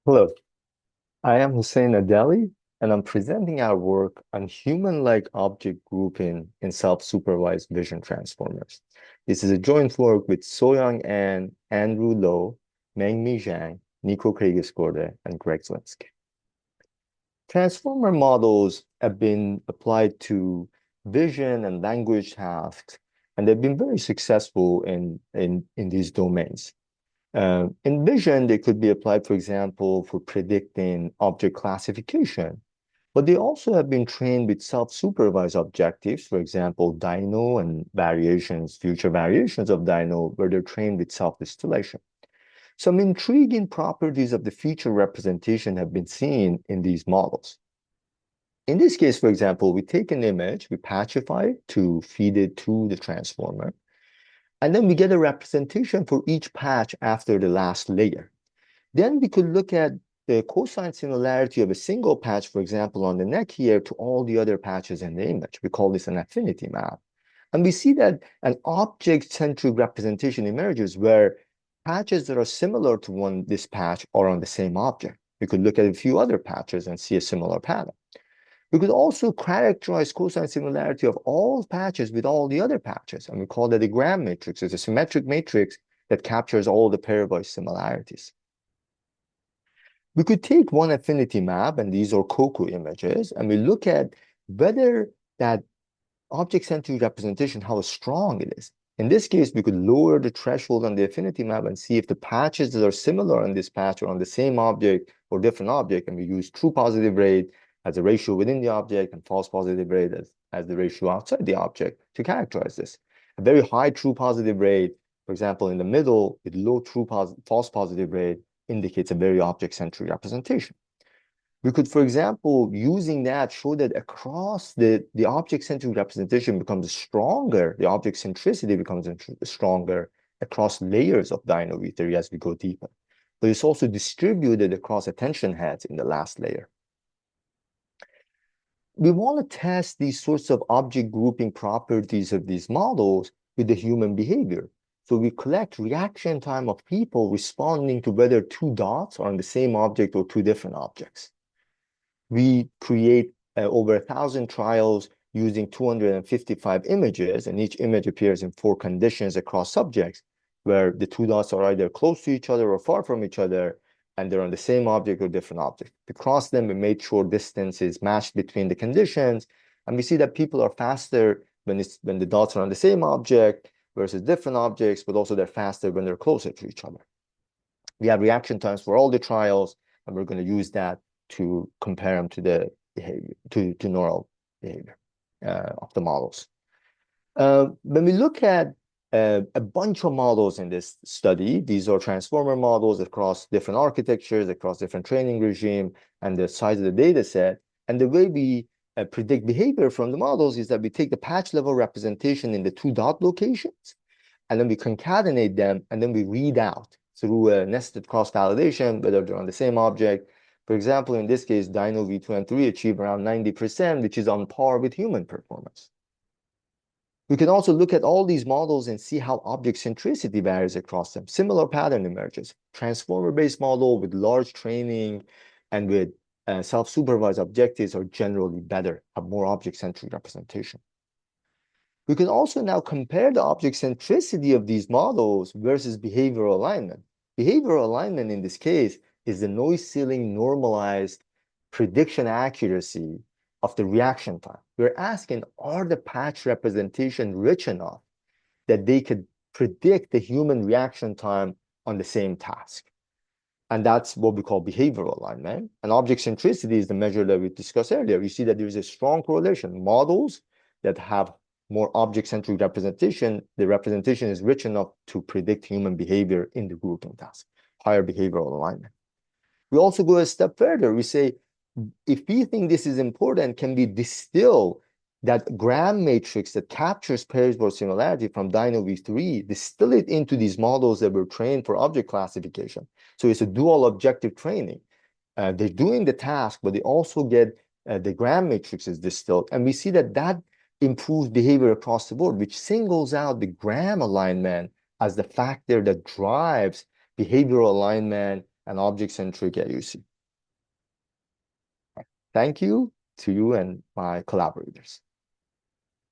Hello, I am Hossein Adeli, and I'm presenting our work on human-like object grouping in self-supervised vision transformers. This is a joint work with Soyoung and Andrew Low, Mengmi, Nikolaus, and Greg. Transformer models have been applied to vision and language tasks, and they've been very successful in these domains. In vision, they could be applied, for example, for predicting object classification, but they also have been trained with self-supervised objectives, for example, dino and variations, future variations of dino, where they're trained with self-distillation. Some intriguing properties of the feature representation have been seen in these models. In this case, for example, we take an image, we patchify it to feed it to the transformer, and then we get a representation for each patch after the last layer. Then we could look at the cosine similarity of a single patch, for example, on the neck here to all the other patches in the image. We call this an affinity map. And we see that an object-centric representation emerges where patches that are similar to this patch are on the same object. We could look at a few other patches and see a similar pattern. We could also characterize cosine similarity of all patches with all the other patches, and we call that a gram matrix. It's a symmetric matrix that captures all the pairwise similarities. We could take one affinity map, and these are COCO images, and we look at whether that object-centric representation, how strong it is. In this case, we could lower the threshold on the affinity map and see if the patches that are similar on this patch are on the same object or different object, and we use true positive rate as a ratio within the object and false positive rate as the ratio outside the object to characterize this. A very high true positive rate, for example, in the middle with low false positive rate indicates a very object-centric representation. We could, for example, using that, show that across the object-centric representation becomes stronger, the object centricity becomes stronger across layers of dino theory as we go deeper. But it's also distributed across attention heads in the last layer. We want to test these sorts of object grouping properties of these models with the human behavior. So we collect reaction time of people responding to whether two dots are on the same object or two different objects. We create over 1,000 trials using 255 images, and each image appears in 4 conditions across subjects, where the two dots are either close to each other or far from each other, and they're on the same object or different object. To cross them, we made sure distance is matched between the conditions, and we see that people are faster when the dots are on the same object versus different objects, but also they're faster when they're closer to each other. We have reaction times for all the trials, and we're going to use that to compare them to the behavior, to neural behavior of the models. When we look at a bunch of models in this study, these are transformer models across different architectures, across different training regime, and the size of the data set. And the way we predict behavior from the models is that we take the patch level representation in the two dot locations, and then we concatenate them, and then we read out through a nested cross validation whether they're on the same object. For example, in this case, Dino V2 and 3 achieve around 90%, which is on par with human performance. We can also look at all these models and see how object centricity varies across them. Similar pattern emerges. Transformer-based model with large training and with self-supervised objectives are generally better, have more object-centric representation. We can also now compare the object centricity of these models versus behavioral alignment. Behavioral alignment in this case is the noise ceiling normalized prediction accuracy of the reaction time. We're asking, are the patch representation rich enough that they could predict the human reaction time on the same task? And that's what we call behavioral alignment. And object centricity is the measure that we discussed earlier. You see that there's a strong correlation. Models that have more object-centric representation, the representation is rich enough to predict human behavior in the grouping task, higher behavioral alignment. We also go a step further. We say, if we think this is important, can we distill that gram matrix that captures pairs or similarity from Dino V3, distill it into these models that were trained for object classification? So it's a dual objective training. They're doing the task, but they also get the gram matrices distilled. And we see that that improves behavior across the board, which singles out the gram alignment as the factor that drives behavioral alignment and object-centric AUC. Thank you to you and my collaborators.